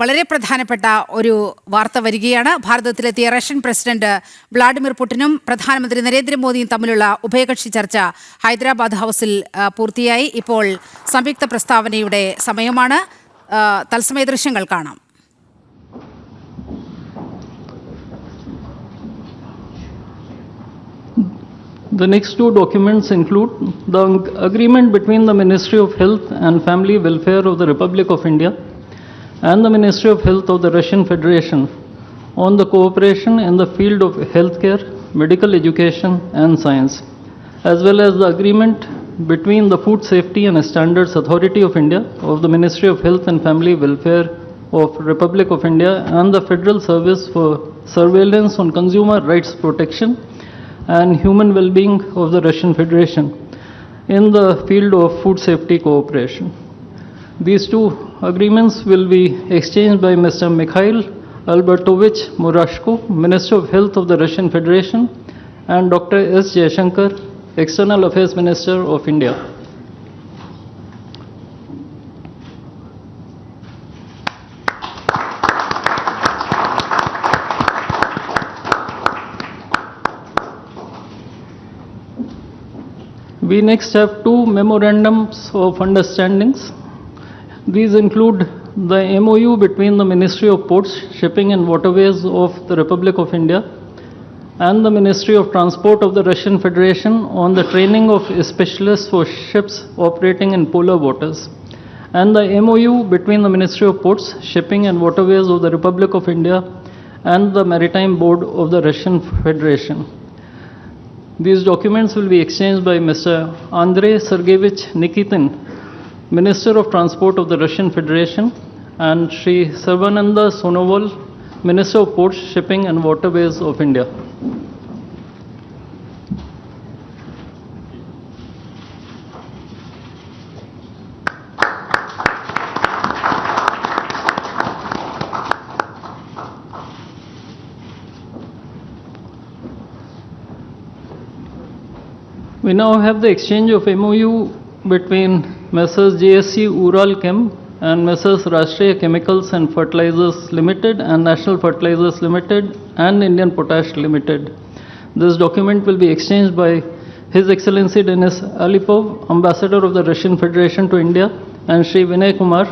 വളരെ പ്രധാനപ്പെട്ട ഒരു വാർത്ത വരികയാണ്. ഭാരതത്തിലെത്തിയ റഷ്യൻ പ്രസിഡന്റ് വ്ളാഡിമിർ പുടിനും പ്രധാനമന്ത്രി നരേന്ദ്രമോദിയും തമ്മിലുള്ള ഉഭയകക്ഷി ചർച്ച ഹൈദരാബാദ് ഹൗസിൽ പൂർത്തിയായി. ഇപ്പോൾ സംയുക്ത പ്രസ്താവനയുടെ സമയമാണ്. തത്സമയ ദൃശ്യങ്ങൾ കാണാം. The next two documents include the agreement between the Ministry of Health and Family Welfare of the Republic of India and the Ministry of Health of the Russian Federation on the cooperation in the field of healthcare, medical education and science, as well as the agreement between the Food Safety and Standards Authority of India of the Ministry of Health and Family Welfare of Republic of India and the Federal Service for Surveillance on Consumer Rights Protection and Human Well-being of the Russian Federation in the field of food safety cooperation. These two agreements will be exchanged by Mr. Mikhail Albertovich Murashko, Minister of Health of the Russian Federation, and Dr. S. Jaishankar, External Affairs Minister of India. We next have two memorandums of understandings. These include the MOU between the Ministry of Ports, Shipping and Waterways of the Republic of India and the Ministry of Transport of the Russian Federation on the training of specialists for ships operating in polar waters, and the MOU between the Ministry of Ports, Shipping and Waterways of the Republic of India and the Maritime Board of the Russian Federation. These documents will be exchanged by Mr. Andrei Sergeyevich Nikitin, Minister of Transport of the Russian Federation, and Sri Sarvananda Sonoval, Minister of Ports, Shipping and Waterways of India. We now have the exchange of MOU between Messrs. JSC Ural Chem and Messrs. Rashtriya Chemicals and Fertilizers Limited and National Fertilizers Limited and Indian Potash Limited. This document will be exchanged by His Excellency Denis Alipov, Ambassador of the Russian Federation to India, and Sri Vinay Kumar,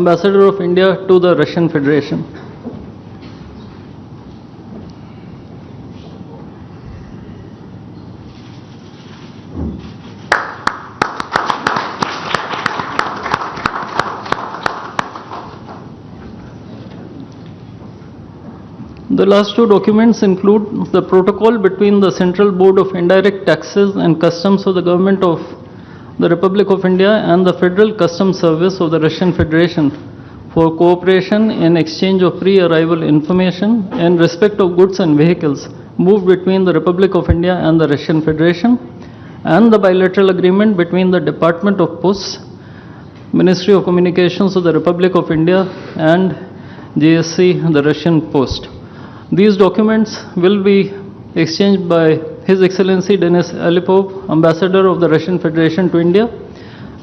Ambassador of India to the Russian Federation. The last two documents include the protocol between the Central Board of Indirect Taxes and Customs of the Government of the Republic of India and the Federal Customs Service of the Russian Federation for cooperation in exchange of pre-arrival information in respect of goods and vehicles moved between the Republic of India and the Russian Federation, and the bilateral agreement between the Department of Posts, Ministry of Communications of the Republic of India and JSC, the Russian Post. These documents will be exchanged by His Excellency Denis Alipov, Ambassador of the Russian Federation to India,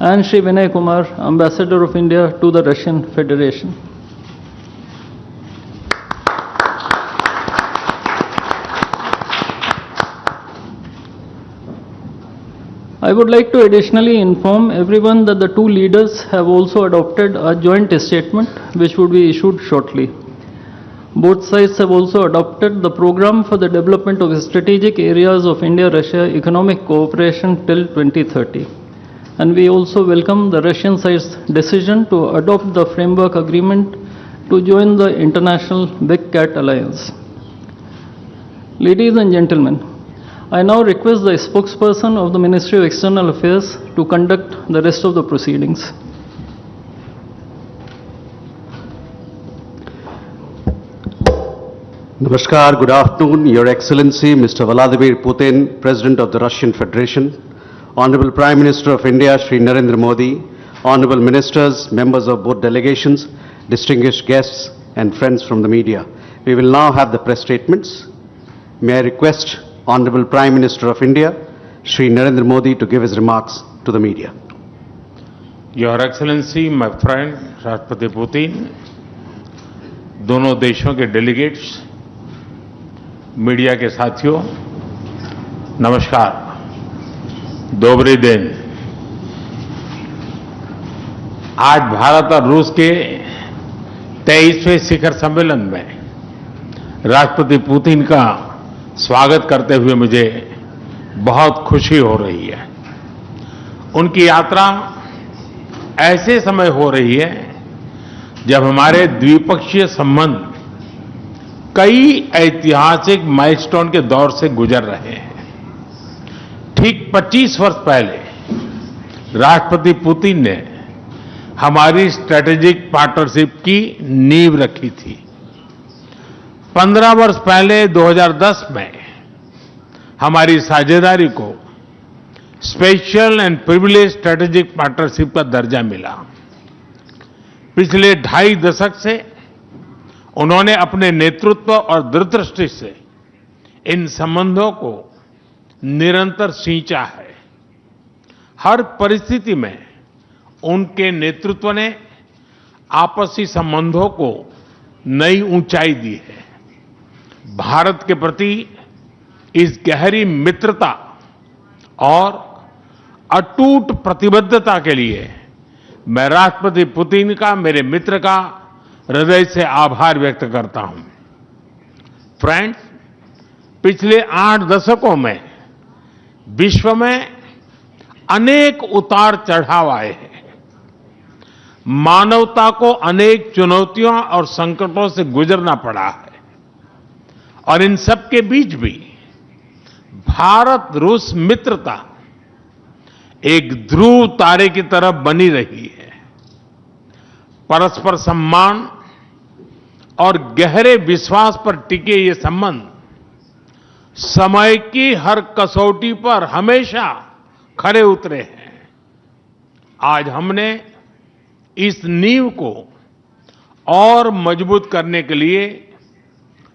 and Sri Vinay Kumar, Ambassador of India to the Russian Federation. I would like to additionally inform everyone that the two leaders have also adopted a joint statement which would be issued shortly. Both sides have also adopted the program for the development of strategic areas of India-Russia economic cooperation till 2030. And we also welcome the Russian side's decision to adopt the framework agreement to join the International Big Cat Alliance. Ladies and gentlemen, I now request the spokesperson of the Ministry of External Affairs to conduct the rest of the proceedings. Namaskar, good afternoon, Your Excellency Mr. Vladimir Putin, President of the Russian Federation, Honorable Prime Minister of India, Shri Narendra Modi, Honorable Ministers, members of both delegations, distinguished guests and friends from the media. We will now have the press statements. May I request Honorable Prime Minister of India, Shri Narendra Modi, to give his remarks to the media. Your Excellency, my friend Rashtrapati Putin, दोनों देशों के delegates, media के साथियों, नमस्कार, दोबरे दिन। आज भारत और रूस के 23वें शिखर सम्मेलन में राष्ट्रपति पुतिन का स्वागत करते हुए मुझे बहुत खुशी हो रही है। उनकी यात्रा ऐसे समय हो रही है जब हमारे द्विपक्षीय संबंध कई ऐतिहासिक माइलस्टोन के दौर से गुजर रहे हैं। ठीक 25 वर्ष पहले राष्ट्रपति पुतिन ने हमारी स्ट्रेटेजिक पार्टनरशिप की नींव रखी थी। 15 वर्ष पहले 2010 में हमारी साझेदारी को special and privilege strategic partnership का दर्जा मिला। पिछले 2.5 दशक से उन्होंने अपने नेतृत्व और दूरदृष्टि से इन संबंधों को निरंतर सींचा है। हर परिस्थिति में उनके नेतृत्व ने आपसी संबंधों को नई ऊंचाई दी है। भारत के प्रति इस गहरी मित्रता और अटूट प्रतिबद्धता के लिए मैं राष्ट्रपति पुतिन का, मेरे मित्र का हृदय से आभार व्यक्त करता हूं। फ्रेंड्स, पिछले 8 दशकों में विश्व में अनेक उतार चढ़ाव आए हैं। मानवता को अनेक चुनौतियों और संकटों से गुजरना पड़ा है और इन सब के बीच भी भारत रूस मित्रता एक ध्रुव तारे की तरफ बनी रही है। परस्पर सम्मान और गहरे विश्वास पर टिके ये संबंध समय की हर कसौटी पर हमेशा खरे उतरे हैं। आज हमने इस नींव को और मजबूत करने के लिए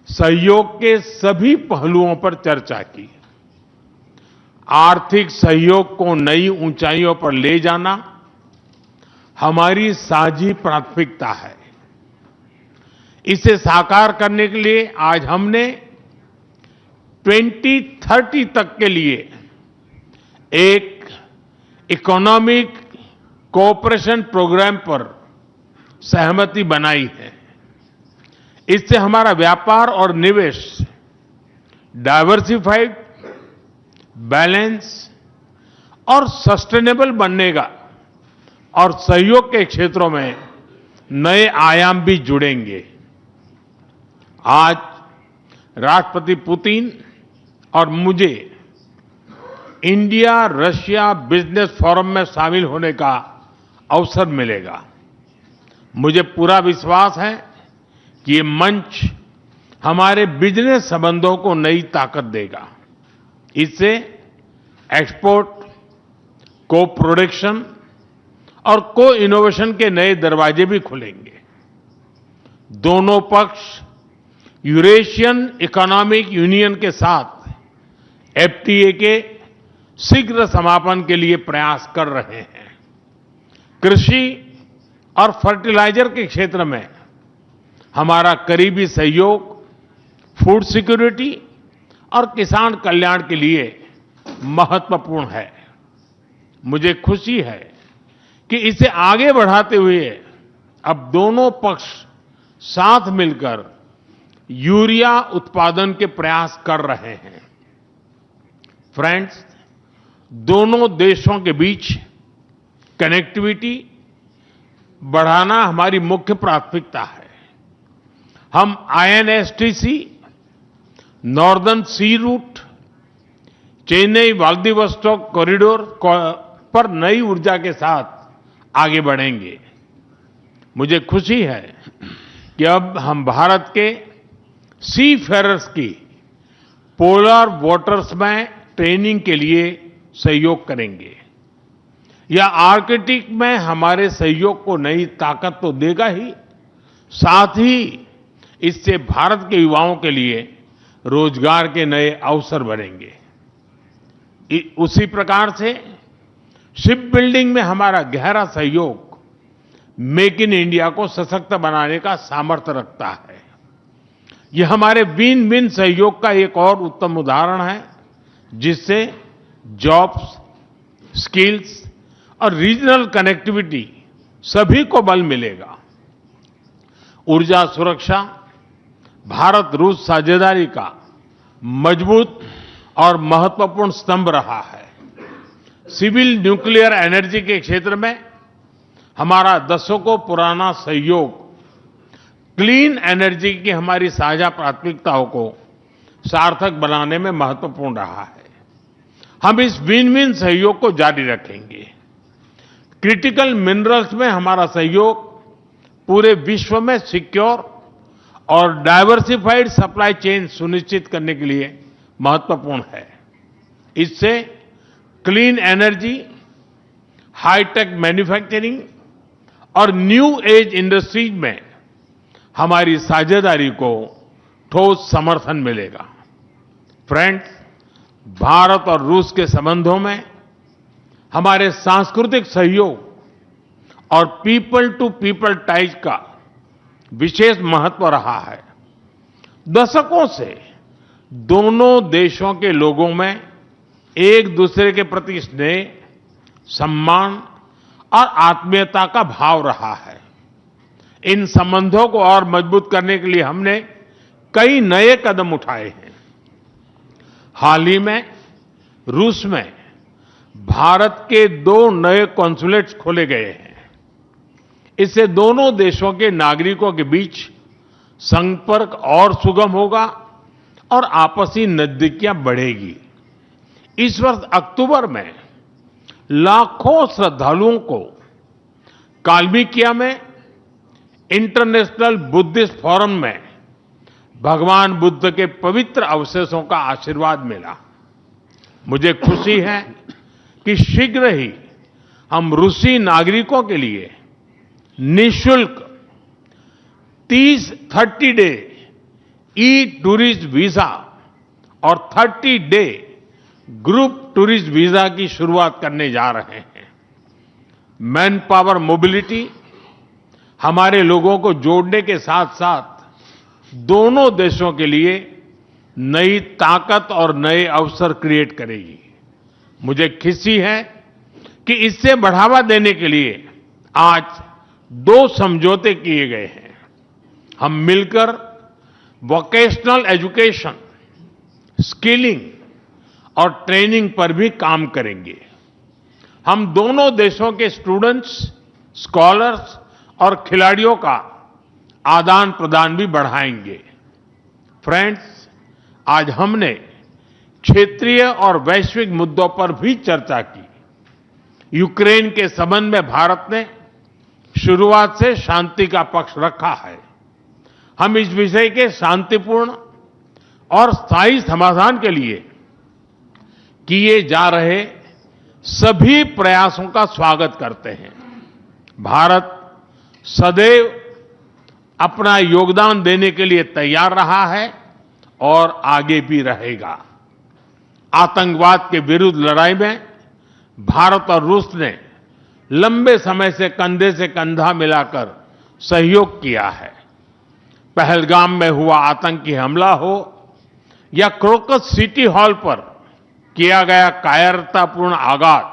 सहयोग के सभी पहलुओं पर चर्चा की। आर्थिक सहयोग को नई ऊंचाइयों पर ले जाना हमारी साझी प्राथमिकता है। इसे साकार करने के लिए आज हमने 2030 तक के लिए एक इकोनॉमिक कोऑपरेशन प्रोग्राम पर सहमति बनाई है। इससे हमारा व्यापार और निवेश डाइवर्सिफाइड, बैलेंस और सस्टेनेबल बनेगा और सहयोग के क्षेत्रों में नए आयाम भी जुड़ेंगे। आज राष्ट्रपति पुतिन और मुझे इंडिया रशिया बिजनेस फोरम में शामिल होने का अवसर मिलेगा। मुझे पूरा विश्वास है कि ये मंच हमारे बिजनेस संबंधों को नई ताकत देगा। इससे एक्सपोर्ट, को प्रोडक्शन और को इनोवेशन के नए दरवाजे भी खुलेंगे। दोनों पक्ष यूरेशियन इकोनॉमिक यूनियन के साथ एफटीए के शीघ्र समापन के लिए प्रयास कर रहे हैं। कृषि और फर्टिलाइजर के क्षेत्र में हमारा करीबी सहयोग फूड सिक्योरिटी और किसान कल्याण के लिए महत्वपूर्ण है। मुझे खुशी है कि इसे आगे बढ़ाते हुए अब दोनों पक्ष साथ मिलकर यूरिया उत्पादन के प्रयास कर रहे हैं। फ्रेंड्स, दोनों देशों के बीच कनेक्टिविटी बढ़ाना हमारी मुख्य प्राथमिकता है। हम आईएनएसटीसी, नॉर्दर्न सी रूट, चेन्नई व्लादिवोस्टोक कॉरिडोर पर नई ऊर्जा के साथ आगे बढ़ेंगे। मुझे खुशी है कि अब हम भारत के सी फेरर्स की पोलर वाटर्स में ट्रेनिंग के लिए सहयोग करेंगे। यह आर्कटिक में हमारे सहयोग को नई ताकत तो देगा ही, साथ ही इससे भारत के युवाओं के लिए रोजगार के नए अवसर बनेंगे। उसी प्रकार से शिप बिल्डिंग में हमारा गहरा सहयोग मेक इन इंडिया को सशक्त बनाने का सामर्थ्य रखता है। यह हमारे विन विन सहयोग का एक और उत्तम उदाहरण है, जिससे जॉब्स, स्किल्स और रीजनल कनेक्टिविटी सभी को बल मिलेगा। ऊर्जा सुरक्षा भारत रूस साझेदारी का मजबूत और महत्वपूर्ण स्तंभ रहा है। सिविल न्यूक्लियर एनर्जी के क्षेत्र में हमारा दशकों पुराना सहयोग क्लीन एनर्जी की हमारी साझा प्राथमिकताओं को सार्थक बनाने में महत्वपूर्ण रहा है। हम इस विन विन सहयोग को जारी रखेंगे। क्रिटिकल मिनरल्स में हमारा सहयोग पूरे विश्व में सिक्योर और डाइवर्सिफाइड सप्लाई चेन सुनिश्चित करने के लिए महत्वपूर्ण है। इससे क्लीन एनर्जी, हाईटेक मैन्युफैक्चरिंग और न्यू एज इंडस्ट्रीज में हमारी साझेदारी को ठोस समर्थन मिलेगा। फ्रेंड्स, भारत और रूस के संबंधों में हमारे सांस्कृतिक सहयोग और पीपल टू पीपल टाइज का विशेष महत्व रहा है। दशकों से दोनों देशों के लोगों में एक दूसरे के प्रति स्नेह, सम्मान और आत्मीयता का भाव रहा है। इन संबंधों को और मजबूत करने के लिए हमने कई नए कदम उठाए हैं। हाल ही में रूस में भारत के 2 नए कॉन्सुलेट्स खोले गए हैं। इससे दोनों देशों के नागरिकों के बीच संपर्क और सुगम होगा और आपसी नजदीकियां बढ़ेगी। इस वर्ष अक्टूबर में लाखों श्रद्धालुओं को काल्मिकिया में इंटरनेशनल बुद्धिस्ट फोरम में भगवान बुद्ध के पवित्र अवशेषों का आशीर्वाद मिला। मुझे खुशी है कि शीघ्र ही हम रूसी नागरिकों के लिए निःशुल्क 30 डे ई टूरिस्ट वीजा और 30 डे ग्रुप टूरिस्ट वीजा की शुरुआत करने जा रहे हैं। मैन पावर मोबिलिटी हमारे लोगों को जोड़ने के साथ साथ दोनों देशों के लिए नई ताकत और नए अवसर क्रिएट करेगी। मुझे खुशी है कि इससे बढ़ावा देने के लिए आज 2 समझौते किए गए हैं। हम मिलकर वोकेशनल एजुकेशन, स्किलिंग और ट्रेनिंग पर भी काम करेंगे। हम दोनों देशों के स्टूडेंट्स, स्कॉलर्स और खिलाड़ियों का आदान प्रदान भी बढ़ाएंगे। फ्रेंड्स, आज हमने क्षेत्रीय और वैश्विक मुद्दों पर भी चर्चा की। यूक्रेन के संबंध में भारत ने शुरुआत से शांति का पक्ष रखा है। हम इस विषय के शांतिपूर्ण और स्थायी समाधान के लिए किए जा रहे सभी प्रयासों का स्वागत करते हैं। भारत सदैव अपना योगदान देने के लिए तैयार रहा है और आगे भी रहेगा। आतंकवाद के विरुद्ध लड़ाई में भारत और रूस ने लंबे समय से कंधा मिलाकर सहयोग किया है। पहलगाम में हुआ आतंकी हमला हो या क्रोकस सिटी हॉल पर किया गया कायरतापूर्ण आघात,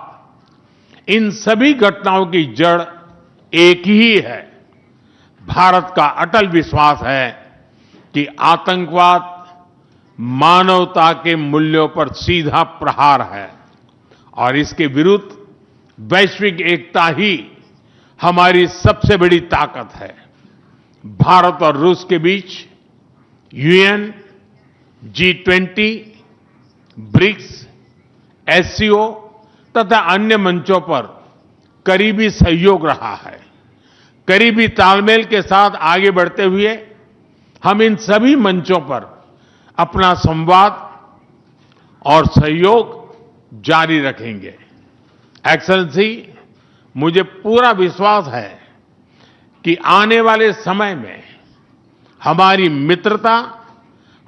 इन सभी घटनाओं की जड़ एक ही है। भारत का अटल विश्वास है कि आतंकवाद मानवता के मूल्यों पर सीधा प्रहार है और इसके विरुद्ध वैश्विक एकता ही हमारी सबसे बड़ी ताकत है। भारत और रूस के बीच यूएन, G20, ब्रिक्स, SCO तथा अन्य मंचों पर करीबी सहयोग रहा है। करीबी तालमेल के साथ आगे बढ़ते हुए हम इन सभी मंचों पर अपना संवाद और सहयोग जारी रखेंगे। एक्सेलेंसी, मुझे पूरा विश्वास है कि आने वाले समय में हमारी मित्रता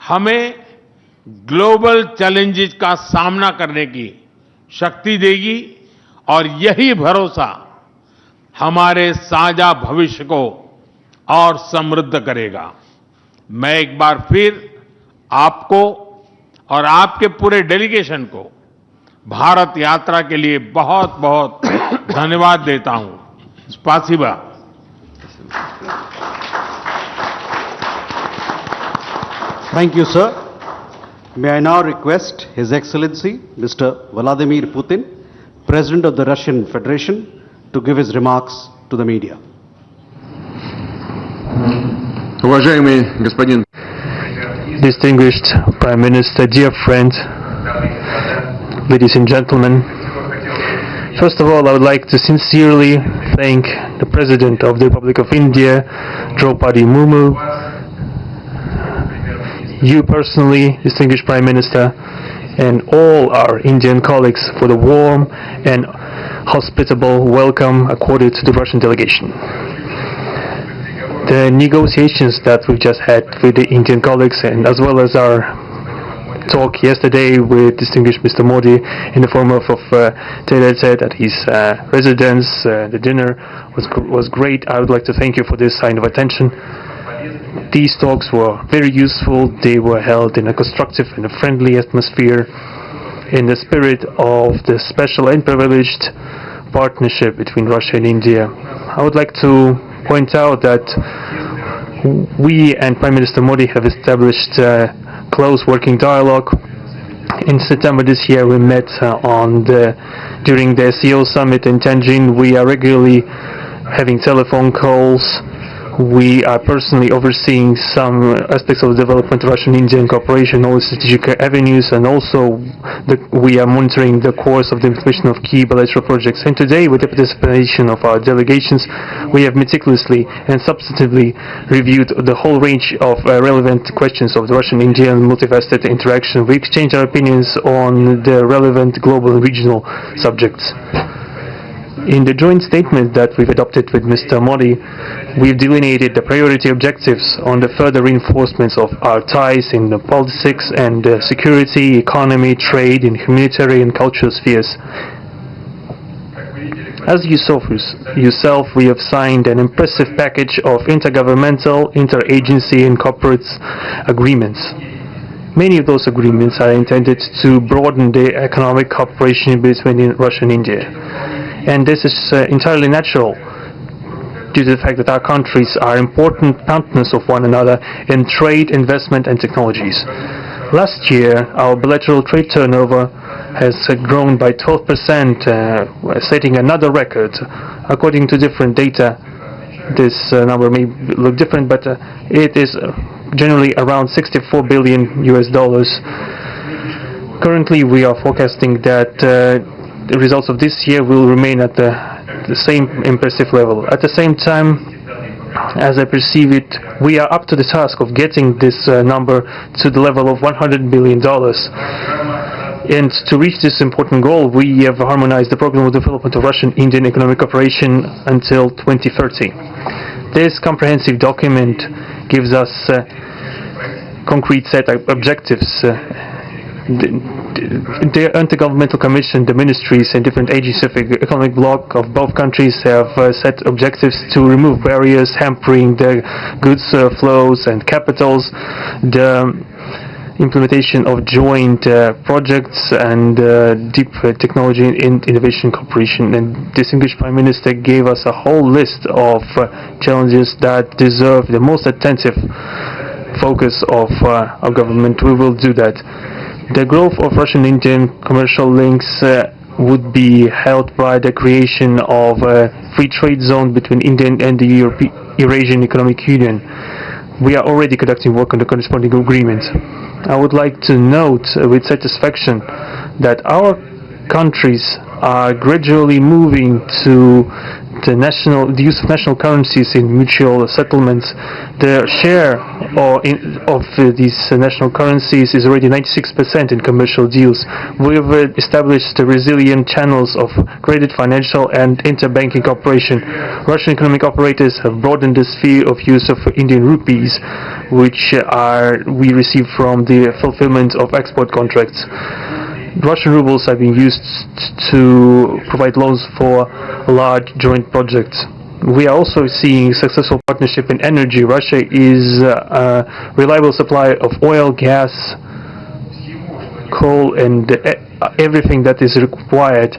हमें ग्लोबल चैलेंजेस का सामना करने की शक्ति देगी और यही भरोसा हमारे साझा भविष्य को और समृद्ध करेगा। मैं एक बार फिर आपको और आपके पूरे डेलीगेशन को भारत यात्रा के लिए बहुत बहुत धन्यवाद देता हूं। स्पासिबा। Thank you, sir. May I now request His Excellency Mr. Vladimir Putin, President of the Russian Federation, to give his remarks to the media. Уважаемый господин, distinguished Prime Minister, dear friends, ladies and gentlemen, first of all, I would like to sincerely thank the President of the Republic of India, Draupadi Murmu, you personally, distinguished Prime Minister, and all our Indian colleagues for the warm and hospitable welcome accorded to the Russian delegation. The negotiations that we've just had with the Indian colleagues, and as well as our talk yesterday with distinguished Mr. Modi in the form of tete-a-tete at his residence, the dinner was great. I would like to thank you for this sign of attention. These talks were very useful. They were held in a constructive and a friendly atmosphere in the spirit of the special and privileged partnership between Russia and India. I would like to point out that we and Prime Minister Modi have established close working dialogue. In September this year we met during the SEO summit in Tianjin. We are regularly having telephone calls. We are personally overseeing some aspects of the development of Russian-Indian cooperation, all the strategic avenues, and also we are monitoring the course of the implementation of key bilateral projects. And today, with the participation of our delegations, we have meticulously and substantively reviewed the whole range of relevant questions of the Russian-Indian multifaceted interaction. We exchanged our opinions on the relevant global and regional subjects. In the joint statement that we've adopted with Mr. Modi, we've delineated the priority objectives on the further reinforcements of our ties in the politics and security, economy, trade, and humanitarian and cultural spheres. As you saw for yourself, we have signed an impressive package of intergovernmental, interagency, and corporate agreements. Many of those agreements are intended to broaden the economic cooperation between Russia and India. And this is entirely natural due to the fact that our countries are important partners of one another in trade, investment, and technologies. Last year, our bilateral trade turnover has grown by 12%, setting another record. According to different data, this number may look different, but it is generally around $64 billion. Currently, we are forecasting that the results of this year will remain at the same impressive level. At the same time, as I perceive it, we are up to the task of getting this number to the level of $100 billion. And to reach this important goal, we have harmonized the program of development of Russian-Indian economic cooperation until 2030. This comprehensive document gives us concrete set of objectives. The Intergovernmental Commission, the ministries and different agencies of the economic bloc of both countries have set objectives to remove barriers hampering the goods flows and capitals, the implementation of joint projects and deep technology and innovation cooperation. And distinguished Prime Minister gave us a whole list of challenges that deserve the most attentive focus of our government. We will do that. The growth of Russian-Indian commercial links would be helped by the creation of a free trade zone between India and the Eurasian Economic Union. We are already conducting work on the corresponding agreement. I would like to note with satisfaction that our countries are gradually moving to the use of national currencies in mutual settlements. The share of these national currencies is already 96% in commercial deals. We have established resilient channels of credit, financial, and interbanking cooperation. Russian economic operators have broadened the sphere of use of Indian rupees, which we receive from the fulfillment of export contracts. Russian rubles are being used to provide loans for large joint projects. We are also seeing successful partnership in energy. Russia is a reliable supplier of oil, gas, coal, and everything that is required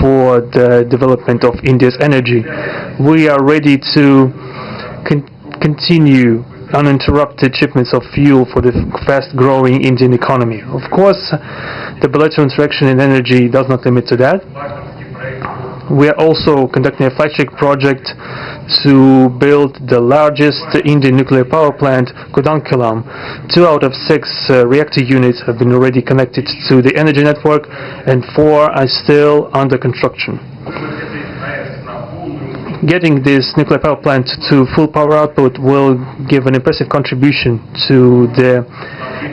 for the development of India's energy. We are ready to continue uninterrupted shipments of fuel for the fast-growing Indian economy. Of course, the bilateral interaction in energy does not limit to that. We are also conducting a flagship project to build the largest Indian nuclear power plant, Kudankulam. 2 out of 6 reactor units have been already connected to the energy network, and 4 are still under construction. Getting this nuclear power plant to full power output will give an impressive contribution to the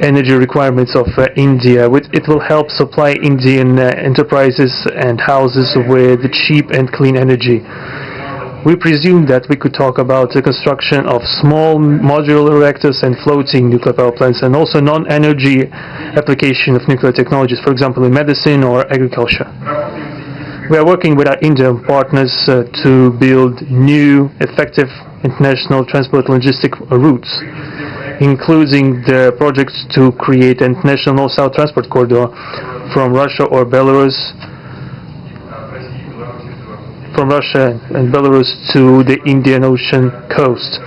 energy requirements of India. It will help supply Indian enterprises and houses with cheap and clean energy. We presume that we could talk about the construction of small modular reactors and floating nuclear power plants, and also non-energy application of nuclear technologies, for example in medicine or agriculture. We are working with our Indian partners to build new, effective international transport logistic routes, including the projects to create an international north-south transport corridor from Russia and Belarus to the Indian Ocean coast.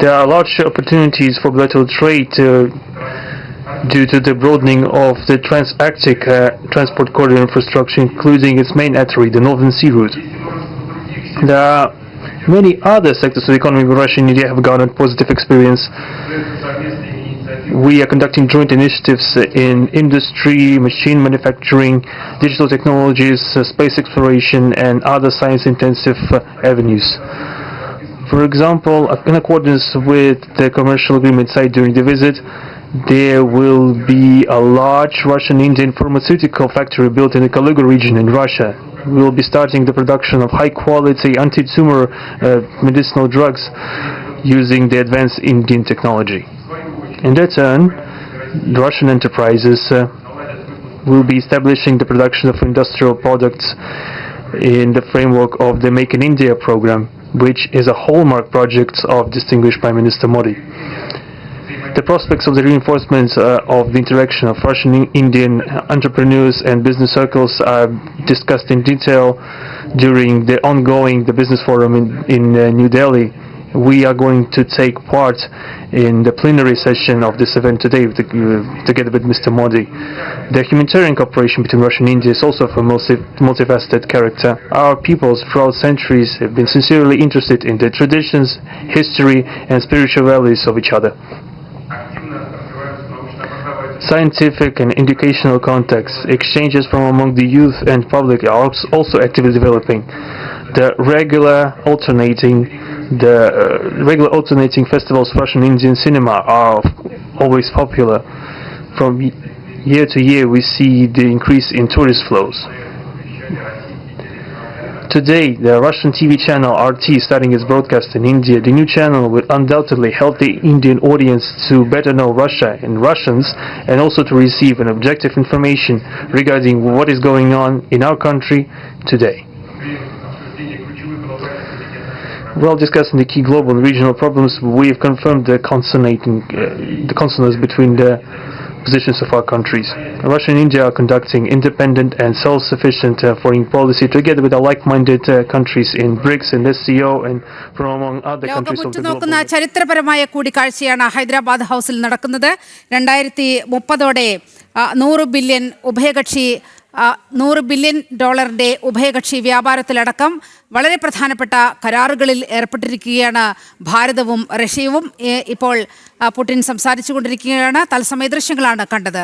There are large opportunities for bilateral trade due to the broadening of the trans-Arctic transport corridor infrastructure, including its main artery, the Northern Sea Route. There are many other sectors of the economy where Russia and India have garnered positive experience. We are conducting joint initiatives in industry, machine manufacturing, digital technologies, space exploration, and other science-intensive avenues. For example, in accordance with the commercial agreement signed during the visit, there will be a large Russian-Indian pharmaceutical factory built in the Kaluga region in Russia. We will be starting the production of high-quality anti-tumor medicinal drugs using the advanced Indian technology. In return, the Russian enterprises will be establishing the production of industrial products in the framework of the Make in India program, which is a hallmark project of distinguished Prime Minister Modi. The prospects of the reinforcement of the interaction of Russian-Indian entrepreneurs and business circles are discussed in detail during the ongoing Business Forum in New Delhi. We are going to take part in the plenary session of this event today together with Mr. Modi. The humanitarian cooperation between Russia and India is also of a multifaceted character. Our peoples throughout centuries have been sincerely interested in the traditions, history, and spiritual values of each other. Scientific and educational contacts, exchanges from among the youth and public are also actively developing. The regular alternating festivals of Russian Indian cinema are always popular. From year to year we see the increase in tourist flows. Today, the Russian TV channel RT is starting its broadcast in India. The new channel will undoubtedly help the Indian audience to better know Russia and Russians, and also to receive an objective information regarding what is going on in our country today. While discussing the key global and regional problems, we have confirmed the consonance between the positions of our countries. Russia and India are conducting independent and self-sufficient foreign policy together with our like-minded countries in BRICS and SCO and from among other countries of the നോക്കുന്ന global. ചരിത്രപരമായ കൂടിക്കാഴ്ചയാണ് ഹൈദരാബാദ് ഹൗസിൽ നടക്കുന്നത്. 2030 $100 billion ഉഭയകക്ഷി വ്യാപാരത്തിലടക്കം വളരെ പ്രധാനപ്പെട്ട കരാറുകളിൽ ഏർപ്പെട്ടിരിക്കുകയാണ് ഭാരതവും റഷ്യയും. ഇപ്പോൾ പുടിൻ സംസാരിച്ചുകൊണ്ടിരിക്കുകയാണ്. തത്സമയ ദൃശ്യങ്ങളാണ് കണ്ടത്.